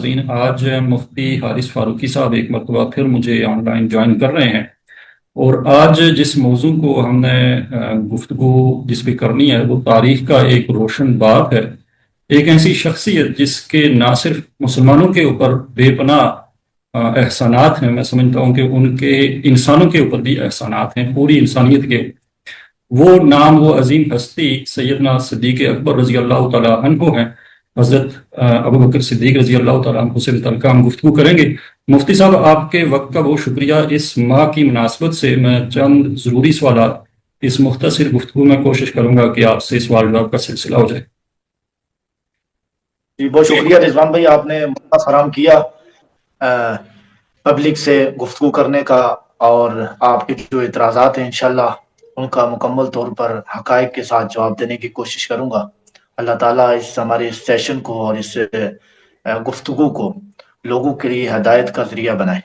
ناظرین، آج مفتی حارث فاروقی صاحب ایک مرتبہ پھر مجھے آن لائن جوائن کر رہے ہیں، اور آج جس موضوع کو ہم نے گفتگو جس پہ کرنی ہے وہ تاریخ کا ایک روشن باب ہے۔ ایک ایسی شخصیت جس کے نہ صرف مسلمانوں کے اوپر بے پناہ احسانات ہیں، میں سمجھتا ہوں کہ ان کے انسانوں کے اوپر بھی احسانات ہیں، پوری انسانیت کے۔ وہ نام، وہ عظیم ہستی سیدنا صدیق اکبر رضی اللہ تعالیٰ عنہ ہیں۔ حضرت ابو بکر صدیق رضی اللہ تعالیٰ عنہ سے متعلقہ ہم گفتگو کریں گے۔ مفتی صاحب، آپ کے وقت کا بہت شکریہ۔ اس ماہ کی مناسبت سے میں چند ضروری سوالات اس مختصر گفتگو میں کوشش کروں گا کہ آپ سے سوال جواب کا سلسلہ ہو جائے۔ جی بہت شکریہ رضوان بھائی، آپ نے موقع فراہم کیا پبلک سے گفتگو کرنے کا، اور آپ کے جو اعتراضات ہیں انشاءاللہ ان کا مکمل طور پر حقائق کے ساتھ جواب دینے کی کوشش کروں گا۔ اللہ تعالیٰ اس ہمارے سیشن کو اور اس گفتگو کو لوگوں کے لیے ہدایت کا ذریعہ بنائے۔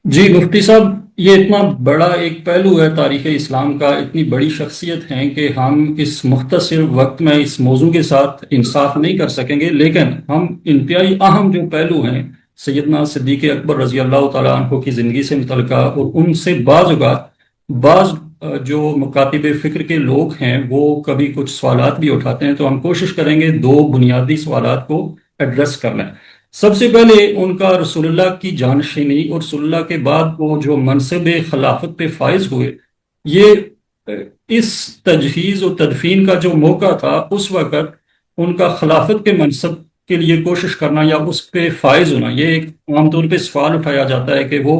جی مفتی صاحب، یہ اتنا بڑا ایک پہلو ہے تاریخ اسلام کا، اتنی بڑی شخصیت ہیں کہ ہم اس مختصر وقت میں اس موضوع کے ساتھ انصاف نہیں کر سکیں گے، لیکن ہم انتہائی اہم جو پہلو ہیں سیدنا صدیق اکبر رضی اللہ تعالیٰ عنہ کی زندگی سے متعلقہ، اور ان سے بعض اوقات بعض جو مکاتب فکر کے لوگ ہیں وہ کبھی کچھ سوالات بھی اٹھاتے ہیں، تو ہم کوشش کریں گے دو بنیادی سوالات کو ایڈریس کر لیں۔ سب سے پہلے ان کا رسول اللہ کی جانشینی اور رسول اللہ کے بعد وہ جو منصب خلافت پہ فائز ہوئے، یہ اس تجہیز و تدفین کا جو موقع تھا اس وقت ان کا خلافت کے منصب کے لیے کوشش کرنا یا اس پہ فائز ہونا، یہ ایک عام طور پہ سوال اٹھایا جاتا ہے کہ وہ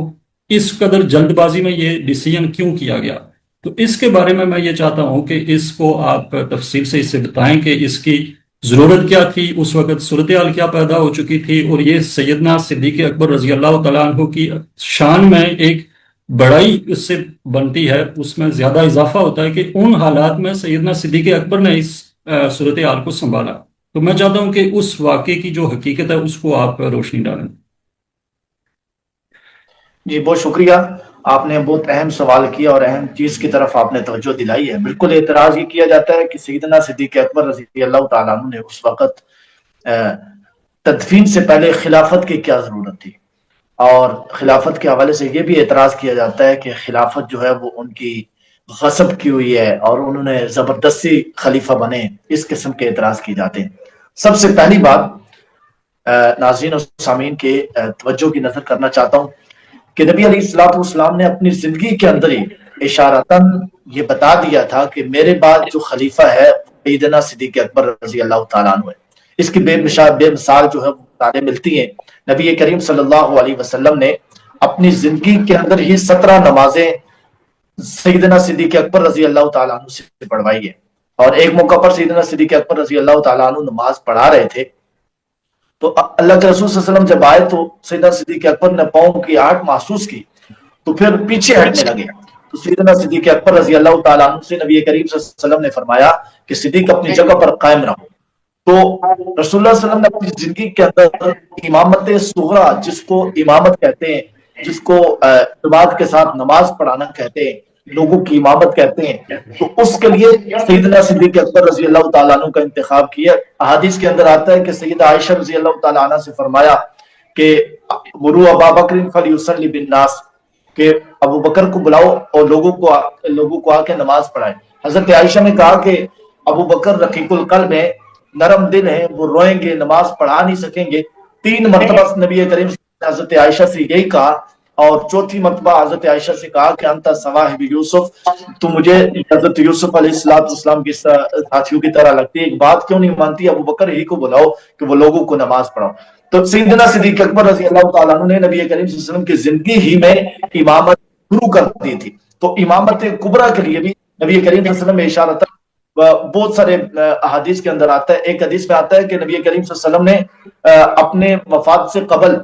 اس قدر جلد بازی میں یہ ڈیسیژن کیوں کیا گیا۔ تو اس کے بارے میں یہ چاہتا ہوں کہ اس کو آپ تفصیل سے اس سے بتائیں کہ اس کی ضرورت کیا تھی، اس وقت صورتحال کیا پیدا ہو چکی تھی، اور یہ سیدنا صدیق اکبر رضی اللہ تعالیٰ عنہ کی شان میں ایک بڑائی اس سے بنتی ہے، اس میں زیادہ اضافہ ہوتا ہے کہ ان حالات میں سیدنا صدیق اکبر نے اس صورتحال کو سنبھالا۔ تو میں چاہتا ہوں کہ اس واقعے کی جو حقیقت ہے اس کو آپ روشنی ڈالیں۔ جی بہت شکریہ، آپ نے بہت اہم سوال کیا اور اہم چیز کی طرف آپ نے توجہ دلائی ہے۔ بالکل اعتراض یہ کیا جاتا ہے کہ سیدنا صدیق اکبر رضی اللہ تعالیٰ عنہ نے اس وقت تدفین سے پہلے خلافت کی کیا ضرورت تھی، اور خلافت کے حوالے سے یہ بھی اعتراض کیا جاتا ہے کہ خلافت جو ہے وہ ان کی غصب کی ہوئی ہے اور انہوں نے زبردستی خلیفہ بنے، اس قسم کے اعتراض کیے جاتے ہیں۔ سب سے پہلی بات ناظرین و سامعین کے توجہ کی نظر کرنا چاہتا ہوں کہ نبی علیہ الصلوۃ والسلام نے اپنی زندگی کے اندر ہی اشارتاً یہ بتا دیا تھا کہ میرے بعد جو خلیفہ ہے سیدنا صدیق اکبر رضی اللہ تعالیٰ عنہ ہے۔ اس کی بے مثال جو ہے وہ ملتی ہیں۔ نبی کریم صلی اللہ علیہ وسلم نے اپنی زندگی کے اندر ہی 17 نمازیں سیدنا صدیق اکبر رضی اللہ تعالیٰ عنہ سے پڑھوائی ہے، اور ایک موقع پر سیدنا صدیق اکبر رضی اللہ تعالیٰ عنہ نماز پڑھا رہے تھے تو اللہ کے رسول صلی اللہ علیہ وسلم جب آئے تو سیدنا صدیق اکبر نے پاؤں کی آہٹ محسوس کی تو پھر پیچھے ہٹنے لگے۔ تو سیدنا صدیق اکبر رضی اللہ تعالیٰ عنہ سے نبی کریم صلی اللہ علیہ وسلم نے فرمایا کہ صدیق اپنی جگہ پر قائم رہو۔ تو رسول اللہ صلی اللہ علیہ وسلم نے اپنی زندگی کے اندر امامت صغریٰ، جس کو امامت کہتے ہیں، جس کو جماعت کے ساتھ نماز پڑھانا کہتے ہیں، لوگوں کی امامت کہتے ہیں، تو اس کے لیے سیدنا صدیق اکبر رضی اللہ تعالیٰ عنہ کا انتخاب کیا۔ احادیث کے اندر آتا ہے کہ سیدہ عائشہ رضی اللہ تعالیٰ عنہ سے فرمایا کہ مروا ابا بکر فلیصلی بالناس، کہ ابو بکر کو بلاؤ اور لوگوں کو آ کے نماز پڑھائے۔ حضرت عائشہ نے کہا کہ ابو بکر رقیق القلب ہے، نرم دل ہے، وہ روئیں گے، نماز پڑھا نہیں سکیں گے۔ 3 مرتبہ نبی کریم نے حضرت عائشہ سے یہی کہا، اور چوتھی مرتبہ حضرت عائشہ سے کہا کہ انت صواحب یوسف، تو مجھے حضرت یوسف علیہ السلام کی ساتھیوں کی طرح لگتی ہے، ایک بات کیوں نہیں مانتی؟ ابو بکر ہی کو بلاؤ کہ وہ لوگوں کو نماز پڑھاؤ۔ تو سیدنا صدیق اکبر رضی اللہ تعالیٰ عنہ نے نبی کریم صلی اللہ علیہ وسلم کی زندگی ہی میں امامت شروع کر دی تھی۔ تو امامت کبریٰ کے لیے بھی نبی کریم صلی اللہ علیہ وسلم میں اشارت بہت سارے احادیث کے اندر آتا ہے۔ ایک حدیث میں آتا ہے کہ نبی کریم صلی اللہ علیہ وسلم نے اپنے وفات سے قبل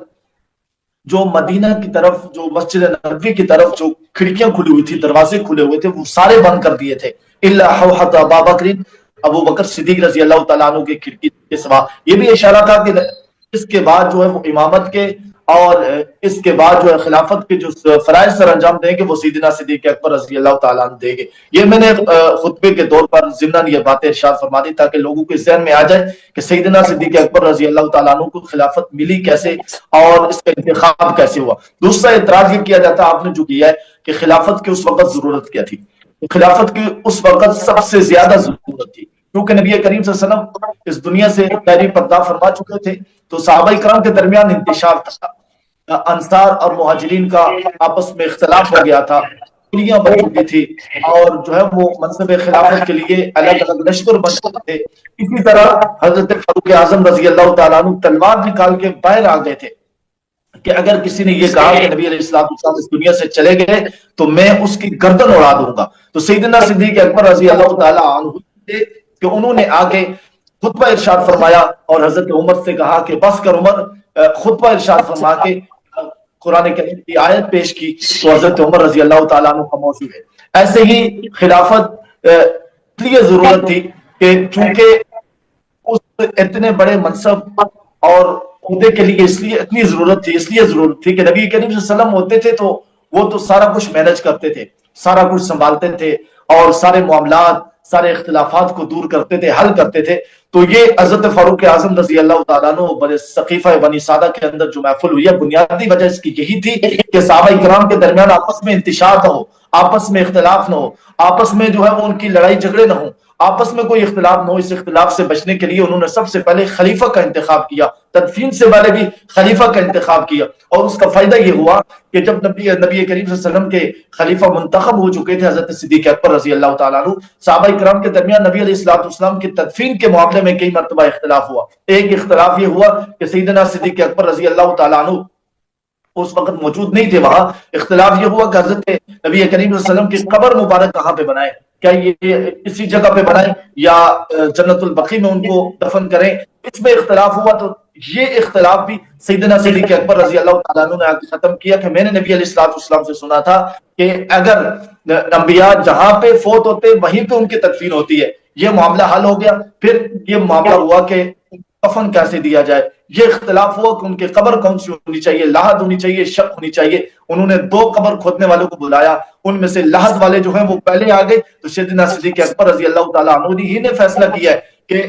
جو مدینہ کی طرف، جو مسجد نبوی کی طرف جو کھڑکیاں کھلی ہوئی تھی، دروازے کھلے ہوئے تھے، وہ سارے بند کر دیے تھے، الا حوحۃ ابا بکر، ابو بکر صدیق رضی اللہ تعالیٰ عنہ کی کھڑکی کے سوا۔ یہ بھی اشارہ تھا کہ اس کے بعد جو ہے وہ امامت کے اور اس کے بعد جو ہے خلافت کے جو فرائض سر انجام دیں گے وہ سیدنا صدیق اکبر رضی اللہ تعالیٰ عنہ دیں گے. یہ میں نے خطبے کے طور پر ضمناً یہ باتیں ارشاد فرما دی تاکہ لوگوں کے ذہن میں آ جائے کہ سیدنا صدیق اکبر رضی اللہ تعالیٰ عنہ کو خلافت ملی کیسے اور اس کا انتخاب کیسے ہوا. دوسرا اعتراض یہ کیا جاتا ہے آپ نے جو کیا ہے کہ خلافت کی اس وقت ضرورت کیا تھی. خلافت کی اس وقت سب سے زیادہ ضرورت تھی کیونکہ نبی کریم صلی اللہ علیہ وسلم اس دنیا سے پہلی پردہ فرما چکے تھے تو صحابہ کرام کے درمیان انتشار تھا. انصار اور مہاجرین کا آپس میں اختلاف ہو گیا تھا, ٹولیاں بن چکی تھی اور جو ہے وہ منصب خلافت کے لیے الگ الگ لشکر بن چکے تھے. اسی طرح حضرت فاروق اعظم رضی اللہ تعالیٰ عنہ تلوار نکال کے باہر آ گئے تھے کہ اگر کسی نے یہ کہا کہ نبی علیہ السلام اس دنیا سے چلے گئے تو میں اس کی گردن اڑا دوں گا. تو سیدنا صدیق اکبر رضی اللہ تعالیٰ عنہ کہ انہوں نے آگے خطبہ ارشاد فرمایا اور حضرت عمر سے کہا کہ بس کر عمر, خطبہ ارشاد فرما کے قرآن کریم کی آیت پیش کی تو حضرت عمر رضی اللہ تعالیٰ عنہ خاموش ہوئے. ایسے ہی خلافت اس لیے ضرورت تھی کہ چونکہ اس اتنے بڑے منصب اور عہدے کے لیے اس لیے اتنی ضرورت تھی کہ نبی کریم صلی اللہ علیہ وسلم ہوتے تھے تو وہ تو سارا کچھ مینج کرتے تھے, سارا کچھ سنبھالتے تھے اور سارے معاملات سارے اختلافات کو دور کرتے تھے, حل کرتے تھے. تو یہ حضرت فاروق اعظم رضی اللہ تعالیٰ عنہ بڑے سقیفہ بنی سعدہ کے اندر جو محفل ہوئی ہے بنیادی وجہ اس کی یہی تھی کہ صحابہ کرام کے درمیان آپس میں انتشار نہ ہو, آپس میں اختلاف نہ ہو, آپس میں جو ہے وہ ان کی لڑائی جھگڑے نہ ہوں, آپس میں کوئی اختلاف نہ ہو. اس اختلاف سے بچنے کے لیے انہوں نے سب سے پہلے خلیفہ کا انتخاب کیا, تدفین سے پہلے بھی خلیفہ کا انتخاب کیا اور اس کا فائدہ یہ ہوا کہ جب نبی کریم صلی اللہ علیہ وسلم کے خلیفہ منتخب ہو چکے تھے حضرت صدیق اکبر رضی اللہ تعالیٰ عنہ, صحابہ کرام کے درمیان نبی علیہ السلام کی تدفین کے معاملے میں کئی مرتبہ اختلاف ہوا. ایک اختلاف یہ ہوا کہ سیدنا صدیق اکبر رضی اللہ تعالیٰ عنہ اس وقت موجود نہیں تھے وہاں. اختلاف یہ ہوا کہ حضرت نبی کریم صلی اللہ علیہ وسلم کی قبر مبارک کہاں پہ بنائے, کیا یہ اسی جگہ پہ بنائیں یا جنت البقیع میں ان کو دفن کریں. اس میں اختلاف ہوا تو یہ اختلاف بھی سیدنا صدیق اکبر رضی اللہ تعالیٰ عنہ نے آگے ختم کیا کہ میں نے نبی علیہ السلام سے سنا تھا کہ اگر انبیاء جہاں پہ فوت ہوتے وہیں پہ ان کی تدفین ہوتی ہے. یہ معاملہ حل ہو گیا. پھر یہ معاملہ ہوا کہ کفن کیسے دیا جائے. یہ اختلاف ہوا کہ ان کی قبر کون سی ہونی چاہیے, لاحد ہونی چاہیے, شق ہونی چاہیے. انہوں نے 2 قبر کھودنے والوں کو بلایا, ان میں سے لاحد والے جو ہیں وہ پہلے آ گئے تو سیدنا صدیق اکبر رضی اللہ تعالیٰ عنہ ہی نے فیصلہ کیا ہے کہ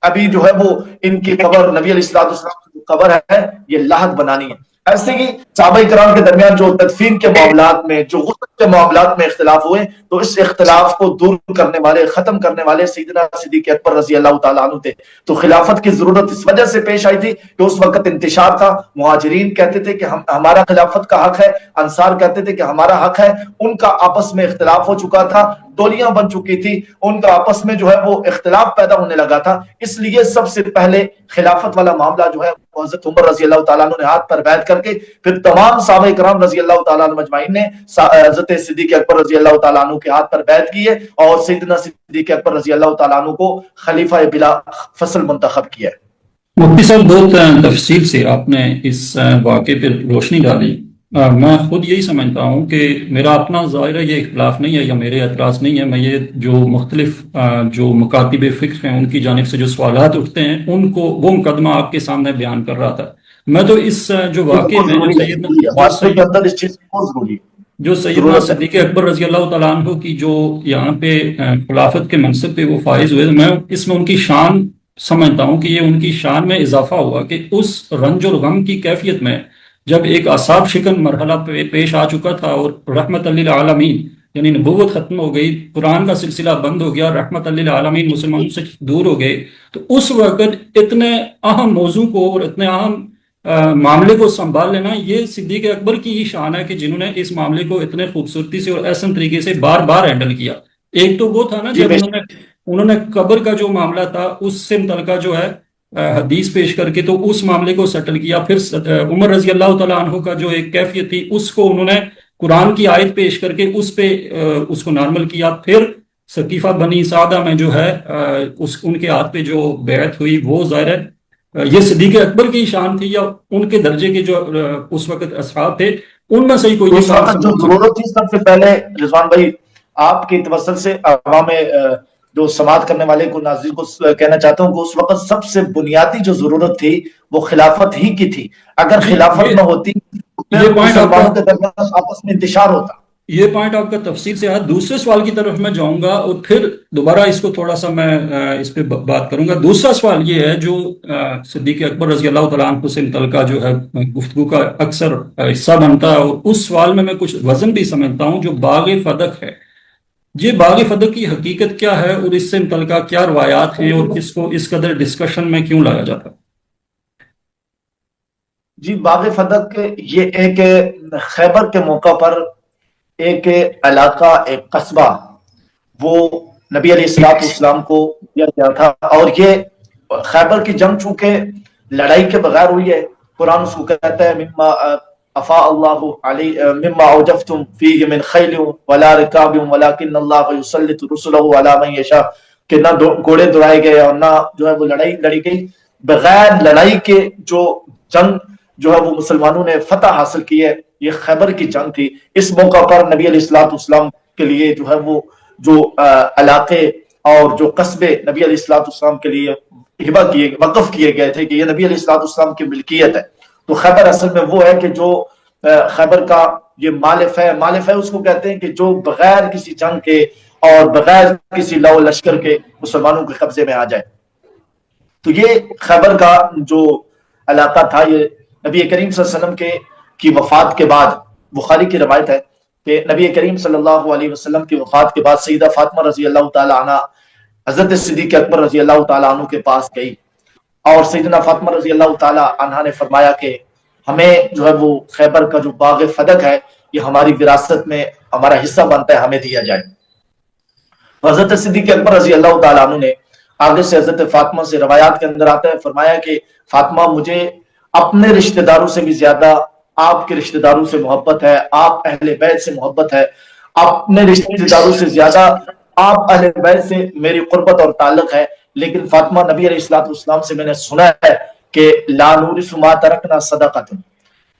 ابھی جو ہے وہ ان کی قبر نبی علیہ السلام کی قبر ہے یہ لاحد بنانی ہے. ایسے ہی صحابہ کرام کے درمیان جو تدفین کے معاملات میں جو غسل کے معاملات میں اختلاف ہوئے تو اس اختلاف کو دور کرنے والے ختم کرنے والے سیدنا صدیق اکبر رضی اللہ تعالیٰ عنہ تھے. تو خلافت کی ضرورت اس وجہ سے پیش آئی تھی کہ اس وقت انتشار تھا. مہاجرین کہتے تھے کہ ہمارا خلافت کا حق ہے, انصار کہتے تھے کہ ہمارا حق ہے. ان کا آپس میں اختلاف ہو چکا تھا, ٹولیاں بن چکی تھی, ان کا آپس میں جو ہے وہ اختلاف پیدا ہونے لگا تھا. اس لیے سب سے پہلے خلافت والا معاملہ جو ہے حضرت عمر رضی اللہ تعالیٰ عنہ نے ہاتھ پر بیعت کر کے پھر تمام صحابہ کرام رضی اللہ تعالیٰ عنہ مجمعین نے حضرت صدیق اکبر رضی اللہ تعالیٰ عنہ کے ہاتھ پر بیعت کی ہے اور سیدنا صدیق اکبر رضی اللہ تعالیٰ عنہ کو خلیفہ بلا فصل منتخب کیا ہے. مفتی صاحب بہت تفصیل سے آپ نے اس واقعے پر روشنی ڈالی. میں خود یہی سمجھتا ہوں کہ میرا اپنا ظاہر ہے یہ اختلاف نہیں ہے یا میرے اعتراض نہیں ہے. میں یہ جو مختلف جو مکاتب فکر ہیں ان کی جانب سے جو سوالات اٹھتے ہیں ان کو وہ مقدمہ آپ کے سامنے بیان کر رہا تھا. میں تو اس جو واقعے میں جو سیدنا صدیق اکبر رضی اللہ تعالیٰ عنہ کی جو یہاں پہ خلافت کے منصب پہ وہ فائز ہوئے, میں اس میں ان کی شان سمجھتا ہوں کہ یہ ان کی شان میں اضافہ ہوا کہ اس رنج اور غم کی کیفیت میں جب ایک اعصاب شکن مرحلہ پیش آ چکا تھا اور رحمت للعالمین یعنی نبوت ختم ہو گئی, قرآن کا سلسلہ بند ہو گیا, رحمت للعالمین مسلمانوں سے دور ہو گئے, تو اس وقت اتنے اہم موضوع کو اور اتنے اہم معاملے کو سنبھال لینا یہ صدیق اکبر کی ہی شان ہے کہ جنہوں نے اس معاملے کو اتنے خوبصورتی سے اور احسن طریقے سے بار بار ہینڈل کیا. ایک تو وہ تھا نا جب انہوں نے قبر کا جو معاملہ تھا اس سے متعلقہ جو ہے حدیث پیش کر کے تو اس معاملے کو سیٹل کیا. پھر عمر رضی اللہ تعالیٰ عنہ کا جو ایک کیفیت تھی اس کو انہوں نے قرآن کی آیت پیش کر کے اس پہ اس کو نارمل کیا. پھر سقیفہ بنی سعدہ میں جو ہے ان کے ہاتھ پہ جو بیعت ہوئی وہ ظاہر ہے یہ صدیق اکبر کی شان تھی یا ان کے درجے کے جو اس وقت اصحاب تھے ان میں سے ہی کوئی جو ضرورت تھی. سب سے پہلے رضوان بھائی آپ کی توسل سے عوام جو سماعت کرنے والے کو ناظرین کو کہنا چاہتا ہوں کہ اس وقت سب سے بنیادی جو ضرورت تھی وہ خلافت ہی کی تھی. اگر جی خلافت نہ ہوتی تو پھر یہ پوائنٹ آپ کا مسلمانوں کے درمیان آپس میں انتشار ہوتا. یہ پوائنٹ آپ کا تفصیل سے ہے. دوسرے سوال کی طرف میں جاؤں گا اور پھر دوبارہ اس کو تھوڑا سا میں اس پہ بات کروں گا. دوسرا سوال یہ ہے جو صدیق اکبر رضی اللہ تعالیٰ عنہ سے متعلقہ جو ہے گفتگو کا اکثر حصہ بنتا ہے، اور اس سوال میں کچھ وزن بھی سمجھتا ہوں، جو باغ فدق ہے. یہ باغ فدق کی حقیقت کیا ہے اور اس سے متعلقہ کیا روایات ہیں، اور اس کو اس قدر ڈسکشن میں کیوں لایا جاتا ہے؟ جی، باغ فدق یہ ایک خیبر کے موقع پر ایک علاقہ، ایک قصبہ وہ نبی علیہ السلام کو دیا گیا تھا. اور یہ خیبر کی جنگ چونکہ لڑائی کے بغیر ہوئی ہے، قرآن اس کو کہتا ہے مما افاء اللہ علی مما اوجفتم فیہ من خیل ولا رکاب ولکن اللہ یسلط رسلہ علی من یشاء، کہ نہ گھوڑے دوڑائے گئے اور نہ جو ہے وہ لڑائی لڑی گئی. بغیر لڑائی کے جو جنگ جو ہے وہ مسلمانوں نے فتح حاصل کی ہے، یہ خیبر کی جنگ تھی. اس موقع پر نبی علیہ السلام کے لیے جو ہے وہ جو علاقے اور جو قصبے نبی علیہ السلام کے لیے ہبہ کیے، وقف کیے گئے تھے کہ یہ نبی علیہ السلام کی ملکیت ہے. تو خیبر اصل میں وہ ہے کہ جو خیبر کا یہ مالف ہے اس کو کہتے ہیں کہ جو بغیر کسی جنگ کے اور بغیر کسی لو لشکر کے مسلمانوں کے قبضے میں آ جائے. تو یہ خیبر کا جو علاقہ تھا، یہ نبی کریم صلی اللہ علیہ وسلم کی وفات کے بعد، بخاری کی روایت ہے کہ نبی کریم صلی اللہ علیہ وسلم کی وفات کے بعد سیدہ فاطمہ رضی اللہ تعالی عنہ حضرت صدیق اکبر رضی اللہ تعالی عنہ کے پاس گئی، اور سیدنا فاطمہ رضی اللہ تعالی عنہ نے فرمایا کہ ہمیں جو ہے وہ خیبر کا جو باغ فدق ہے یہ ہماری وراثت میں ہمارا حصہ بنتا ہے، ہمیں دیا جائے. حضرت صدیق اکبر رضی اللہ تعالی عنہ نے آگے سے حضرت فاطمہ سے روایات کے اندر آتا ہے، فرمایا کہ فاطمہ مجھے اپنے رشتہ داروں سے بھی زیادہ آپ کے رشتہ داروں سے محبت ہے، آپ اہل بیت سے محبت ہے، اپنے رشتہ داروں سے زیادہ آپ اہل بیت سے میری قربت اور تعلق ہے. لیکن فاطمہ نبی علیہ السلام سے میں نے سنا ہے کہ لا نورث ما ترکنا صدقۃ،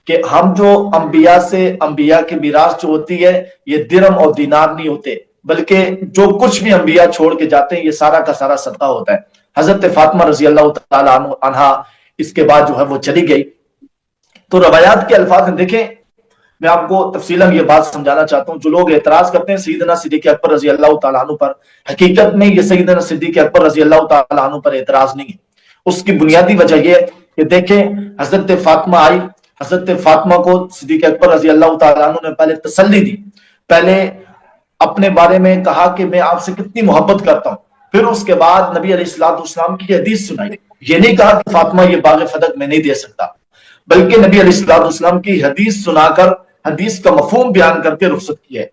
کہ ہم جو انبیاء سے انبیاء کی میراث جو ہوتی ہے یہ درم اور دینار نہیں ہوتے، بلکہ جو کچھ بھی انبیاء چھوڑ کے جاتے ہیں یہ سارا کا سارا صدقہ ہوتا ہے. حضرت فاطمہ رضی اللہ تعالی عنہا اس کے بعد جو ہے وہ چلی گئی. تو روایات کے الفاظ میں دیکھیں، میں آپ کو تفصیلاً یہ بات سمجھانا چاہتا ہوں. جو لوگ اعتراض کرتے ہیں سیدنا صدیق اکبر رضی اللہ تعالیٰ عنہ پر، حقیقت میں یہ سیدنا صدیق اکبر رضی اللہ تعالیٰ عنہ پر اعتراض نہیں ہے. اس کی بنیادی وجہ یہ ہے کہ دیکھیں حضرت فاطمہ آئی، حضرت فاطمہ کو صدیق اکبر رضی اللہ تعالیٰ عنہ نے پہلے تسلی دی، پہلے اپنے بارے میں کہا کہ میں آپ سے کتنی محبت کرتا ہوں. پھر اس کے بعد نبی علیہ السلام کی حدیث سنائی. یہ نہیں کہا کہ فاطمہ یہ باغ فدق میں نہیں دے سکتا، بلکہ نبی علیہ السلام کی حدیث سنا کر حدیث کا مفہوم بیان کر کے رخصت کیا ہے.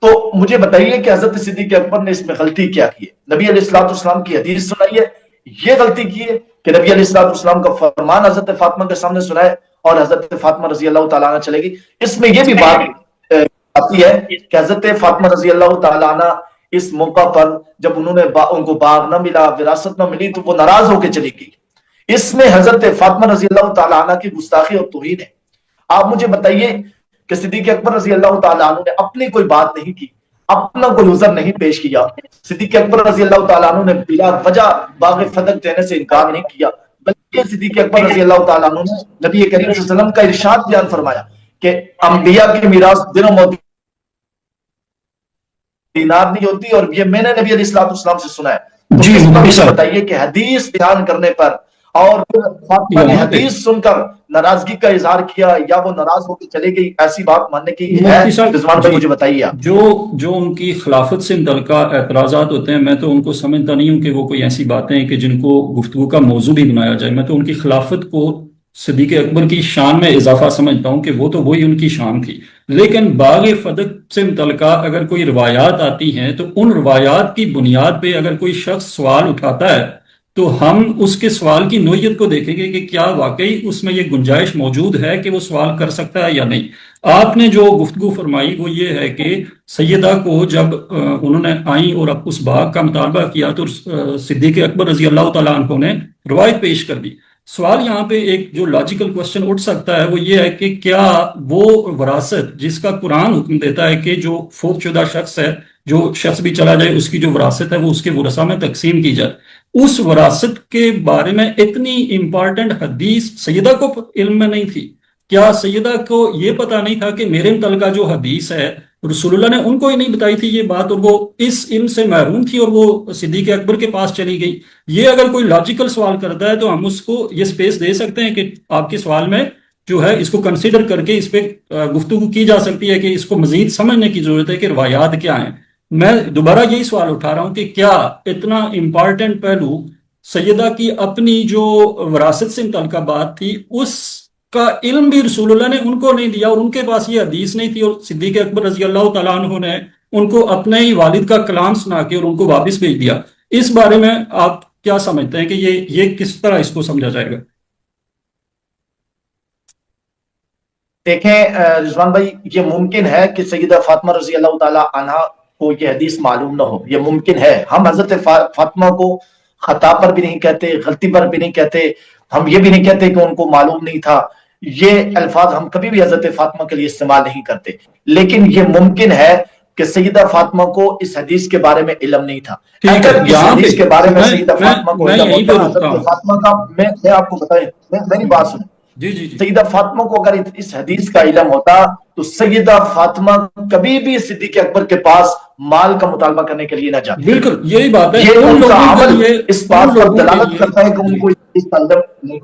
تو مجھے بتائیے کہ حضرت صدیق اکبر نے اس میں غلطی کیا کی ہے؟ نبی علیہ السلام کی حدیث سنائی ہے، یہ غلطی کی ہے کہ نبی علیہ السلام کا فرمان حضرت فاطمہ کے سامنے سنائے اور حضرت فاطمہ رضی اللہ تعالیٰ عنہ چلے گی. اس میں یہ بھی بات آتی ہے کہ حضرت فاطمہ رضی اللہ تعالیٰ عنہ اس موقع پر جب انہوں نے ان کو باغ نہ ملا، وراثت نہ ملی، تو وہ ناراض ہو کے چلی گئی. اس میں حضرت فاطمہ رضی اللہ تعالیٰ عنہ کی گستاخی اور توہین ہے. آپ مجھے بتائیے کہ صدیق اکبر رضی اللہ تعالیٰ عنہ نے اپنی کوئی بات نہیں کی، اپنا کوئی عذر نہیں پیش کیا. صدیق اکبر رضی اللہ تعالیٰ عنہ نے بلا وجہ باغ فدق دینے سے انکار نہیں کیا، بلکہ صدیق اکبر رضی اللہ تعالیٰ عنہ نے نبی کریم صلی اللہ علیہ وسلم کا ارشاد بیان فرمایا کہ انبیاء کی میراث درہم اور دینار نہیں ہوتی، اور یہ میں نے نبی علیہ السلام سے سنا ہے. تو جی اس پر مفتی مجھے صاحب، بتائیے کہ حدیث بیان کرنے پر اور فاطمہ نے حدیث سن کر ناراضگی کا اظہار کیا یا وہ ناراض ہو کے چلے گئی، ایسی بات ماننے کی ہے؟ مفتی صاحب رضوان بھائی مجھے بتائیے آپ. جو ان کی خلافت سے متعلقہ اعتراضات ہوتے ہیں، میں تو ان کو سمجھتا نہیں ہوں کہ وہ کوئی ایسی باتیں ہیں کہ جن کو گفتگو کا موضوع بھی بنایا جائے. میں تو ان کی خلافت کو صدیق اکبر کی شان میں اضافہ سمجھتا ہوں کہ وہ تو وہی ان کی شان تھی. لیکن باغ فدق سے متعلقہ اگر کوئی روایات آتی ہیں تو ان روایات کی بنیاد پہ اگر کوئی شخص سوال اٹھاتا ہے تو ہم اس کے سوال کی نوعیت کو دیکھیں گے کہ کیا واقعی اس میں یہ گنجائش موجود ہے کہ وہ سوال کر سکتا ہے یا نہیں. آپ نے جو گفتگو فرمائی وہ یہ ہے کہ سیدہ کو جب انہوں نے آئیں اور اب اس باغ کا مطالبہ کیا تو صدیق اکبر رضی اللہ تعالیٰ عنہ نے روایت پیش کر دی. سوال یہاں پہ ایک جو لاجیکل کوشچن اٹھ سکتا ہے وہ یہ ہے کہ کیا وہ وراثت جس کا قرآن حکم دیتا ہے کہ جو فوت شدہ شخص ہے، جو شخص بھی چلا جائے، اس کی جو وراثت ہے وہ اس کے ورثہ میں تقسیم کی جائے، اس وراثت کے بارے میں اتنی امپارٹنٹ حدیث سیدہ کو علم میں نہیں تھی؟ کیا سیدہ کو یہ پتا نہیں تھا کہ میرے متعلقہ جو حدیث ہے رسول اللہ نے ان کو ہی نہیں بتائی تھی یہ بات، اور وہ اس علم سے محروم تھی اور وہ صدیق اکبر کے پاس چلی گئی؟ یہ اگر کوئی لاجیکل سوال کرتا ہے تو ہم اس کو یہ سپیس دے سکتے ہیں کہ آپ کے سوال میں جو ہے اس کو کنسیڈر کر کے اس پہ گفتگو کی جا سکتی ہے کہ اس کو مزید سمجھنے کی ضرورت ہے کہ روایات کیا ہیں۔ میں دوبارہ یہی سوال اٹھا رہا ہوں کہ کیا اتنا امپارٹنٹ پہلو سیدہ کی اپنی جو وراثت سے متعلقہ بات تھی اس کا علم بھی رسول اللہ نے ان کو نہیں دیا، اور ان کے پاس یہ حدیث نہیں تھی، اور صدیق اکبر رضی اللہ تعالیٰ عنہ نے ان کو اپنے ہی والد کا کلام سنا کے اور ان کو واپس بھیج دیا؟ اس بارے میں آپ کیا سمجھتے ہیں کہ یہ کس طرح اس کو سمجھا جائے گا؟ دیکھیں رضوان بھائی، یہ ممکن ہے کہ سیدہ فاطمہ رضی اللہ تعالی عنہا کو یہ حدیث معلوم نہ ہو، یہ ممکن ہے۔ ہم حضرت فاطمہ کو خطا پر بھی نہیں کہتے، غلطی پر بھی نہیں کہتے، ہم یہ بھی نہیں کہتے کہ ان کو معلوم نہیں تھا، یہ الفاظ ہم کبھی بھی حضرت فاطمہ کے لیے استعمال نہیں کرتے، لیکن یہ ممکن ہے کہ سیدہ فاطمہ کو اس حدیث کے بارے میں علم نہیں تھا۔ اگر اس حدیث کے بارے میں سیدہ فاطمہ کو علم ہوتا، حضرت فاطمہ کا میں آپ کو بتائیں، میری بات سنیں، جی سیدہ فاطمہ کو اگر اس حدیث کا علم ہوتا تو سیدہ فاطمہ کبھی بھی صدیق اکبر کے پاس مال کا مطالبہ کرنے کے لیے نہ جاتی۔ بالکل یہی بات ہے، یہ ان کا عمل اس بات پر دلالت کرتا ہے کہ ان کو اس کا علم نہیں۔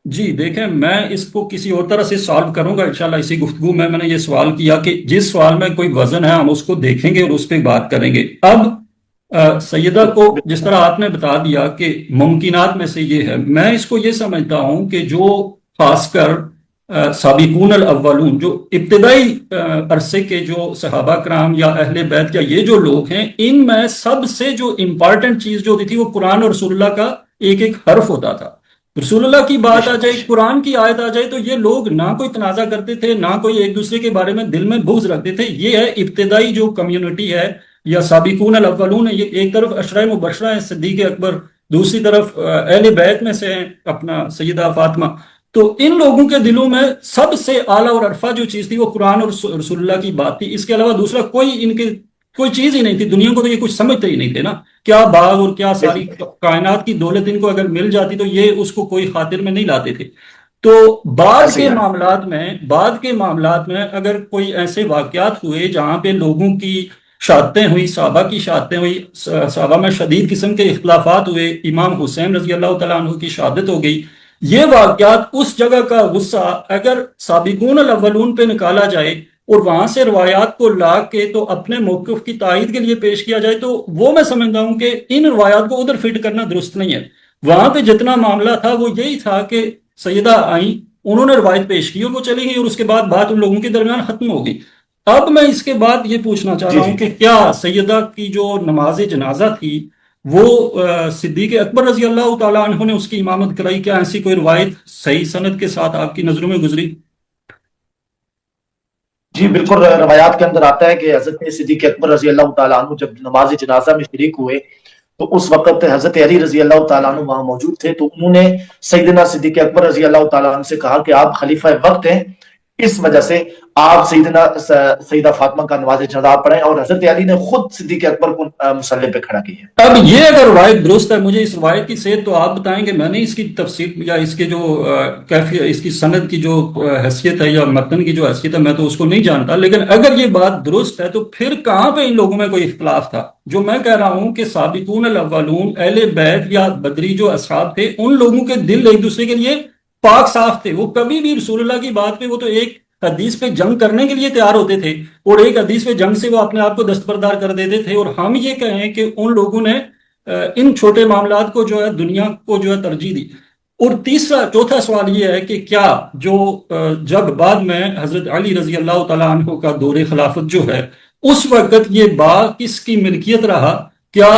جی دیکھیں، میں اس کو کسی اور طرح سے سالو کروں گا انشاءاللہ اسی گفتگو میں نے یہ سوال کیا کہ جس سوال میں کوئی وزن ہے ہم اس کو دیکھیں گے اور اس پہ بات کریں گے۔ اب سیدہ کو جس طرح آپ نے بتا دیا کہ ممکنات میں سے یہ ہے، میں اس کو یہ سمجھتا ہوں کہ جو خاص کر سابقون الاولون، جو ابتدائی عرصے کے جو صحابہ کرام یا اہل بیت یا یہ جو لوگ ہیں، ان میں سب سے جو امپارٹنٹ چیز جو ہوتی تھی وہ قرآن اور رسول اللہ کا ایک ایک حرف ہوتا تھا۔ رسول اللہ کی بات آ جائے، قرآن کی آیت آ جائے تو یہ لوگ نہ کوئی تنازع کرتے تھے، نہ کوئی ایک دوسرے کے بارے میں دل میں بغض رکھتے تھے۔ یہ ہے ابتدائی جو کمیونٹی ہے یا سابقون الاولون ہے، یہ ایک طرف عشرہ مبشرہ ہیں صدیق اکبر، دوسری طرف اہل بیت میں سے ہیں اپنا سیدہ فاطمہ، تو ان لوگوں کے دلوں میں سب سے اعلیٰ اور عرفہ جو چیز تھی وہ قرآن اور رسول اللہ کی بات تھی۔ اس کے علاوہ دوسرا کوئی چیز ہی نہیں تھی، دنیا کو تو یہ کچھ سمجھتے ہی نہیں تھے نا، کیا باغ اور کیا ساری کائنات کی دولت ان کو اگر مل جاتی تو یہ اس کو کوئی خاطر میں نہیں لاتے تھے۔ تو بعد کے معاملات میں اگر کوئی ایسے واقعات ہوئے جہاں پہ لوگوں کی شہادتیں ہوئی، صحابہ کی شہادتیں ہوئی، صحابہ میں شدید قسم کے اختلافات ہوئے، امام حسین رضی اللہ تعالیٰ عنہ کی شہادت ہو گئی، یہ واقعات اس جگہ کا غصہ اگر سابقون الاولون پہ نکالا جائے اور وہاں سے روایات کو لا کے تو اپنے موقف کی تائید کے لیے پیش کیا جائے تو وہ میں سمجھتا ہوں کہ ان روایات کو ادھر فٹ کرنا درست نہیں ہے۔ وہاں پہ جتنا معاملہ تھا وہ یہی تھا کہ سیدہ آئیں، انہوں نے روایت پیش کی اور وہ چلی گئی، اور اس کے بعد بات ان لوگوں کے درمیان ختم ہو گئی۔ اب میں اس کے بعد یہ پوچھنا چاہ رہا ہوں کہ کیا سیدہ کی جو نماز جنازہ تھی وہ صدیق اکبر رضی اللہ تعالیٰ عنہ نے اس کی امامت کرائی؟ کیا ایسی کوئی روایت صحیح سند کے ساتھ آپ کی نظروں میں گزری؟ جی بالکل، روایات کے اندر آتا ہے کہ حضرت صدیق اکبر رضی اللہ تعالیٰ عنہ جب نماز جنازہ میں شریک ہوئے تو اس وقت حضرت علی رضی اللہ تعالیٰ عنہ وہاں موجود تھے، تو انہوں نے سیدنا صدیق اکبر رضی اللہ تعالیٰ عنہ سے کہا کہ آپ خلیفہ وقت ہیں، اس وجہ سے آپ سیدہ فاطمہ کا نماز جنازہ پڑھیں، اور حضرت علی نے خود صدیق اکبر کو مصلی پہ کھڑا کیا۔ اب یہ اگر روایت درست ہے، مجھے اس روایت کی صحت تو آپ بتائیں گے، میں نے اس کی تفسیر یا اس کے جو کیفیت، اس کی سند کی جو حیثیت ہے یا متن کی جو حیثیت ہے میں تو اس کو نہیں جانتا، لیکن اگر یہ بات درست ہے تو پھر کہاں پہ ان لوگوں میں کوئی اختلاف تھا؟ جو میں کہہ رہا ہوں کہ سابقون الاولون، اہل بیت یا بدری جو اصحاب تھے، ان لوگوں کے دل ایک دوسرے کے لیے پاک صاف تھے، وہ کبھی بھی رسول اللہ کی بات پہ وہ تو ایک حدیث پہ جنگ کرنے کے لیے تیار ہوتے تھے اور ایک حدیث پہ جنگ سے وہ اپنے آپ کو دستبردار کر دیتے تھے، اور ہم یہ کہیں کہ ان لوگوں نے ان چھوٹے معاملات کو جو ہے دنیا کو جو ہے ترجیح دی۔ اور چوتھا سوال یہ ہے کہ کیا جو جب بعد میں حضرت علی رضی اللہ تعالیٰ عنہ کا دور خلافت جو ہے اس وقت یہ باغ کس کی ملکیت رہا؟ کیا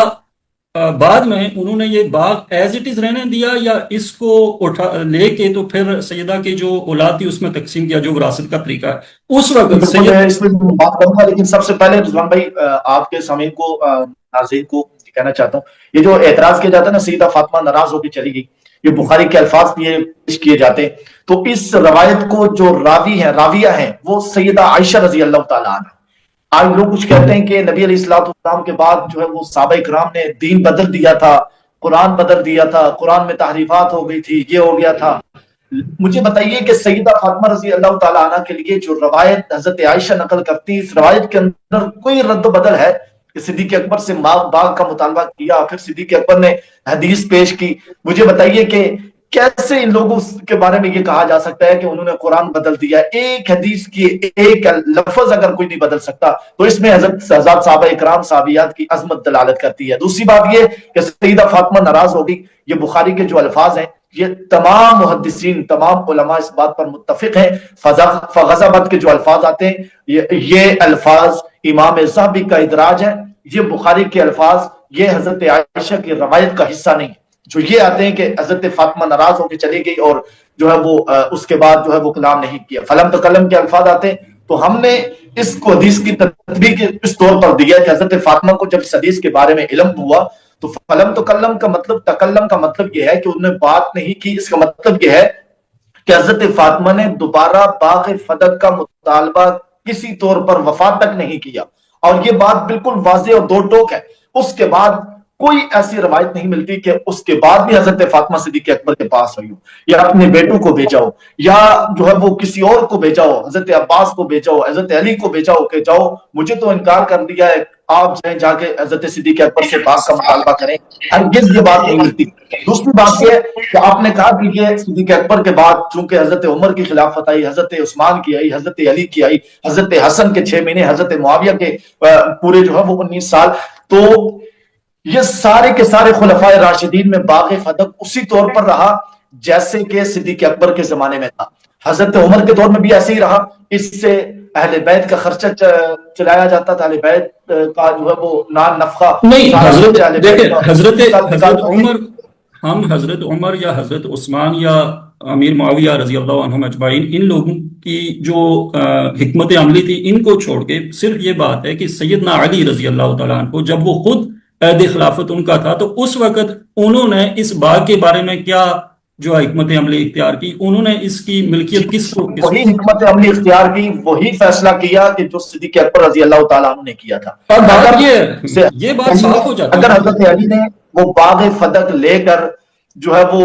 بعد میں انہوں نے یہ باغ ایز اٹ از رہنے دیا یا اس کو اٹھا لے کے تو پھر سیدہ کے جو اولاد تھی اس میں تقسیم کیا جو وراثت کا طریقہ ہے اس وقت؟ اس میں بات کروں گا، لیکن سب سے پہلے رضوان بھائی آپ کے سامعین کو، ناظرین کو کہنا چاہتا ہوں، یہ جو اعتراض کیا جاتا ہے نا سیدہ فاطمہ ناراض ہو کے چلی گئی، یہ بخاری کے الفاظ بھی پیش کیے جاتے ہیں. تو اس روایت کو جو راویہ ہیں وہ سیدہ عائشہ رضی اللہ تعالیٰ عنہ. آج لوگ کچھ کہتے ہیں کہ نبی علیہ الصلوۃ والسلام کے بعد جو ہے وہ صحابہ کرام نے دین بدل دیا تھا، قرآن بدل دیا تھا، قرآن میں تحریفات ہو گئی تھی، یہ ہو گیا تھا. مجھے بتائیے کہ سیدہ فاطمہ رضی اللہ تعالیٰ عنہ کے لیے جو روایت حضرت عائشہ نقل کرتی، اس روایت کے اندر کوئی رد و بدل ہے کہ صدیق اکبر سے باغ کا مطالبہ کیا، پھر صدیق اکبر نے حدیث پیش کی؟ مجھے بتائیے کہ کیسے ان لوگوں کے بارے میں یہ کہا جا سکتا ہے کہ انہوں نے قرآن بدل دیا؟ ایک حدیث کی ایک لفظ اگر کوئی نہیں بدل سکتا تو اس میں حضرت صحابہ اکرام صحابیات کی عظمت دلالت کرتی ہے. دوسری بات یہ کہ سیدہ فاطمہ ناراض ہو گئی. یہ بخاری کے جو الفاظ ہیں یہ تمام محدثین، تمام علماء اس بات پر متفق ہیں. فغضبت کے جو الفاظ آتے ہیں یہ الفاظ امام ذہبی کا ادراج ہے. یہ بخاری کے الفاظ یہ حضرت عائشہ کی روایت کا حصہ نہیں. جو یہ آتے ہیں کہ حضرت فاطمہ ناراض ہو کے چلی گئی اور جو ہے وہ اس کے بعد جو ہے وہ کلام نہیں کیا، فلم تکلم کے الفاظ آتے ہیں. تو ہم نے اس کو حدیث کی تطبیق اس طور پر دیا کہ حضرت فاطمہ کو جب اس حدیث کے بارے میں علم ہوا تو فلم تکلم کا مطلب، تکلم کا مطلب یہ ہے کہ انہوں نے بات نہیں کی. اس کا مطلب یہ ہے کہ حضرت فاطمہ نے دوبارہ باغ فدق کا مطالبہ کسی طور پر وفات تک نہیں کیا، اور یہ بات بالکل واضح اور دو ٹوک ہے. اس کے بعد کوئی ایسی روایت نہیں ملتی کہ اس کے بعد بھی حضرت فاطمہ صدیقہ اکبر کے پاس ہوئی ہو، یا اپنے بیٹوں کو بھیجا ہو، یا جو ہے وہ کسی اور کو بھیجا ہو، حضرت عباس کو بھیجا ہو، حضرت علی کو بھیجا ہو کہ جاؤ مجھے تو انکار کر دیا ہے، آپ جا کے حضرت صدیقہ اکبر سے بات کا مطالبہ کریں. ہرگز یہ بات نہیں ملتی. دوسری بات یہ کہ آپ نے کہا کہ یہ صدیقہ اکبر کے بعد چونکہ حضرت عمر کی خلافت آئی، حضرت عثمان کی آئی، حضرت علی کی آئی، حضرت حسن کے 6 مہینے، حضرت معاویہ کے پورے جو ہے وہ 19 سال، تو یہ سارے کے سارے خلفائے راشدین میں باغ فدق اسی طور پر رہا جیسے کہ صدیق اکبر کے زمانے میں تھا. حضرت عمر کے دور میں بھی ایسے ہی رہا. اس سے اہل بیت کا خرچہ چلایا جاتا تھا، اہل بیت کا جو ہے وہ نان نفقہ نہیں. حضرت عمر، ہم حضرت عمر یا حضرت عثمان یا امیر معاویہ رضی اللہ عنہم اجمعین، ان لوگوں کی جو حکمت عملی تھی ان کو چھوڑ کے صرف یہ بات ہے کہ سیدنا علی رضی اللہ تعالیٰ عنہ جب وہ خود عہد خلافت ان کا تھا تو اس وقت انہوں نے اس باغ کے بارے میں کیا جو حکمت عملی اختیار کی، انہوں نے اس کی ملکیت کس کو، وہی حکمت عملی اختیار کی، وہی فیصلہ کیا کہ جو صدیق اکبر رضی اللہ تعالیٰ عنہ نے کیا تھا. اور بات یہ بات صاف ہو جاتی ہے. اگر حضرت علی نے وہ باغ فدق لے کر جو ہے وہ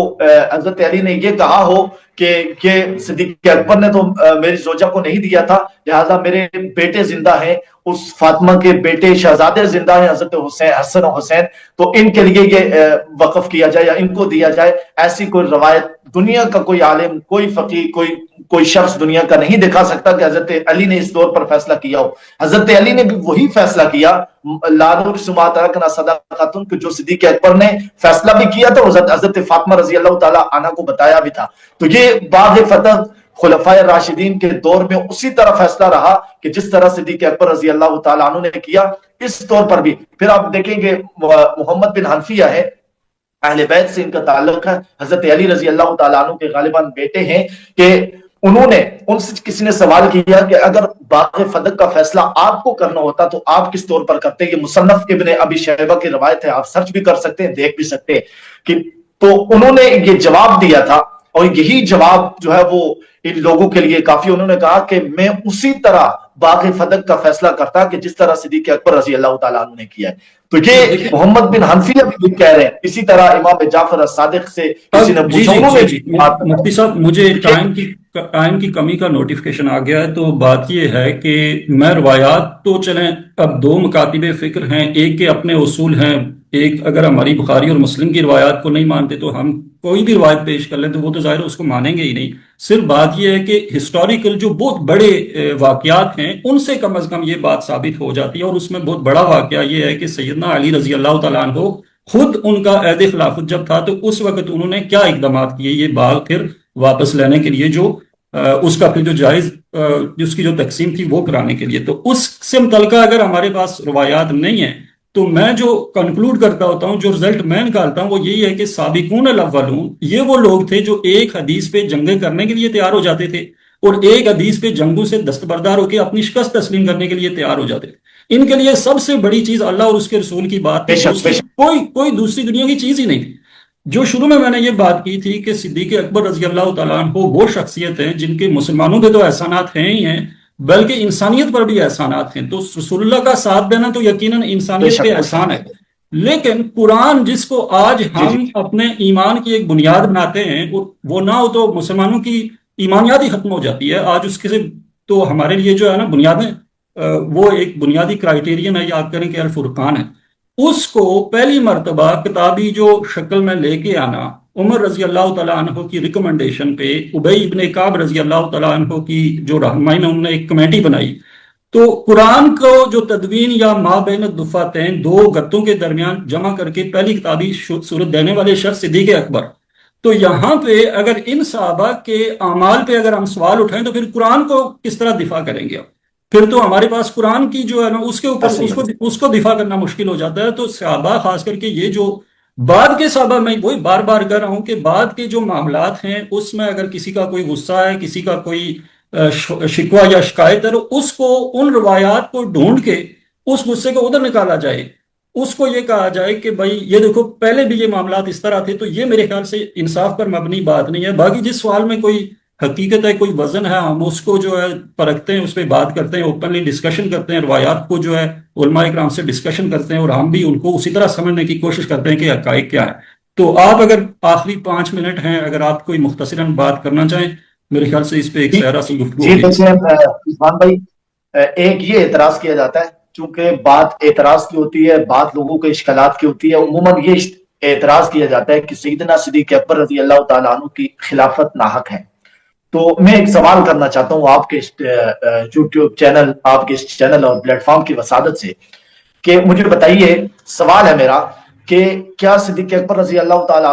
حضرت علی نے یہ کہا ہو کہ صدیق اکبر نے تو میری زوجہ کو نہیں دیا تھا، لہٰذا میرے بیٹے زندہ ہیں، اس فاطمہ کے بیٹے شہزادے زندہ ہیں حضرت حسن و حسین، تو ان کے لیے یہ وقف کیا جائے یا ان کو دیا جائے، ایسی کوئی روایت دنیا کا کوئی عالم، کوئی فقیہ، کوئی شخص دنیا کا نہیں دکھا سکتا کہ حضرت علی نے اس طور پر فیصلہ کیا ہو. حضرت علی نے بھی وہی فیصلہ کیا، لا نقص ما ترکنا صدقۃ، کہ جو صدیق اکبر نے فیصلہ بھی کیا تھا، حضرت فاطمہ رضی اللہ تعالیٰ عنہ کو بتایا بھی تھا. تو یہ باغ فتح خلفائے راشدین کے دور میں اسی طرح فیصلہ رہا کہ جس طرح صدیق اکبر رضی اللہ تعالیٰ عنہ نے کیا، اس طور پر بھی. پھر آپ دیکھیں گے محمد بن حنفیہ ہے، اہل بیت سے ان کا تعلق ہے، حضرت علی رضی اللہ تعالیٰ عنہ کے غالباً بیٹے ہیں، کہ انہوں نے ان سے کسی نے سوال کیا کہ اگر باغ فدق کا فیصلہ آپ کو کرنا ہوتا تو آپ کس طور پر کرتے؟ یہ مصنف ابن ابی شیبہ کی روایت ہے، آپ سرچ بھی کر سکتے ہیں، دیکھ بھی سکتے ہیں کہ تو انہوں نے یہ جواب دیا تھا، اور یہی جواب جو ہے وہ ان لوگوں کے لیے کافی. انہوں نے کہا کہ میں اسی طرح باغ فدق کا فیصلہ کرتا کہ جس طرح صدیق اکبر رضی اللہ تعالیٰ عنہ نے کیا ہے. تو یہ محمد بن حنفیہ بھی کہہ رہے ہیں. اسی طرح امام جعفر الصادق سے کسی نے پوچھا. مفتی صاحب مجھے ٹائم کی کمی کا نوٹیفیکیشن آ گیا ہے، تو بات یہ ہے کہ میں روایات تو چلیں اب 2 مکاتب فکر ہیں، ایک کے اپنے اصول ہیں، ایک اگر ہماری بخاری اور مسلم کی روایات کو نہیں مانتے تو ہم کوئی بھی روایت پیش کر لیں تو وہ تو ظاہر اس کو مانیں گے ہی نہیں. صرف بات یہ ہے کہ ہسٹوریکل جو بہت بڑے واقعات ہیں ان سے کم از کم یہ بات ثابت ہو جاتی ہے، اور اس میں بہت بڑا واقعہ یہ ہے کہ سیدنا علی رضی اللہ تعالیٰ عنہ خود ان کا عہد خلافت جب تھا تو اس وقت انہوں نے کیا اقدامات کیے یہ باغ پھر واپس لینے کے لیے، جو اس کا پھر جو جائز اس کی جو تقسیم تھی وہ کرانے کے لیے. تو اس سے متعلقہ اگر ہمارے پاس روایات نہیں ہیں تو میں جو کنکلوڈ کرتا ہوتا ہوں، جو رزلٹ میں نکالتا ہوں وہ یہی ہے کہ سابقون الاولون یہ وہ لوگ تھے جو ایک حدیث پہ جنگیں کرنے کے لیے تیار ہو جاتے تھے اور ایک حدیث پہ جنگوں سے دستبردار ہو کے اپنی شکست تسلیم کرنے کے لیے تیار ہو جاتے تھے. ان کے لیے سب سے بڑی چیز اللہ اور اس کے رسول کی بات تھی، کوئی دوسری دنیا کی چیز ہی نہیں تھی. جو شروع میں نے یہ بات کی تھی کہ صدیق اکبر رضی اللہ تعالیٰ عنہ وہ شخصیت ہیں جن کے مسلمانوں پہ تو احسانات ہیں ہی ہیں، بلکہ انسانیت پر بھی احسانات ہیں، تو رسول اللہ کا ساتھ دینا تو یقیناً بے انسانیت پہ شک احسان ہے۔ لیکن قرآن جس کو آج جی جی ہم اپنے ایمان کی ایک بنیاد بناتے ہیں، وہ نہ ہو تو مسلمانوں کی ایمانیات ہی ختم ہو جاتی ہے۔ آج اس کے تو ہمارے لیے جو ہے نا بنیادیں، وہ ایک بنیادی کرائیٹیرین ہے، یاد کریں کہ الفرقان ہے، اس کو پہلی مرتبہ کتابی جو شکل میں لے کے آنا عمر رضی اللہ تعالیٰ عنہ کی ریکمنڈیشن پہ، ابی ابن کعب رضی اللہ تعالیٰ عنہ کی جو رہنمائی میں انہوں نے ایک کمیٹی بنائی، تو قرآن کو جو تدوین یا ما بین الدفاتین، دو گتوں کے درمیان جمع کر کے پہلی کتابی صورت دینے والے شخص صدیق اکبر، تو یہاں پہ اگر ان صحابہ کے اعمال پہ اگر ہم سوال اٹھائیں تو پھر قرآن کو کس طرح دفاع کریں گے؟ پھر تو ہمارے پاس قرآن کی جو ہے نا اس کے اوپر صحیح اس کو دفاع کرنا مشکل ہو جاتا ہے۔ تو صحابہ خاص کر کے یہ جو بعد کے صحابہ، میں وہی بار بار کہہ رہا ہوں کہ بعد کے جو معاملات ہیں اس میں اگر کسی کا کوئی غصہ ہے، کسی کا کوئی شکوہ یا شکایت ہے، تو اس کو ان روایات کو ڈھونڈ کے اس غصے کو ادھر نکالا جائے، اس کو یہ کہا جائے کہ بھائی یہ دیکھو پہلے بھی یہ معاملات اس طرح تھے، تو یہ میرے خیال سے انصاف پر مبنی بات نہیں ہے۔ باقی جس سوال میں کوئی حقیقت ہے، کوئی وزن ہے، ہم اس کو جو ہے پرکھتے ہیں، اس پہ بات کرتے ہیں، اوپنلی ڈسکشن کرتے ہیں، روایات کو جو ہے علماء کرام سے ڈسکشن کرتے ہیں، اور ہم بھی ان کو اسی طرح سمجھنے کی کوشش کرتے ہیں کہ حقائق کیا ہے۔ تو آپ اگر آخری 5 منٹ ہیں، اگر آپ کوئی مختصراً بات کرنا چاہیں، میرے خیال سے اس پہ ایک سہرا سی گفتگو جی ہوگی۔ دیکھیں عثمان بھائی، ایک یہ اعتراض کیا جاتا ہے، چونکہ بات اعتراض کی ہوتی ہے، بات لوگوں کے اشکالات کی ہوتی ہے، عموماً یہ اعتراض کیا جاتا ہے کہ سیدنا صدیق اکبر رضی اللہ تعالیٰ عنہ کی خلافت ناحق ہے۔ تو میں ایک سوال کرنا چاہتا ہوں آپ کے یوٹیوب چینل، آپ کے اس چینل اور پلیٹ فارم کی وسادت سے، کہ مجھے بتائیے، سوال ہے میرا کہ کیا صدیق اکبر رضی اللہ تعالیٰ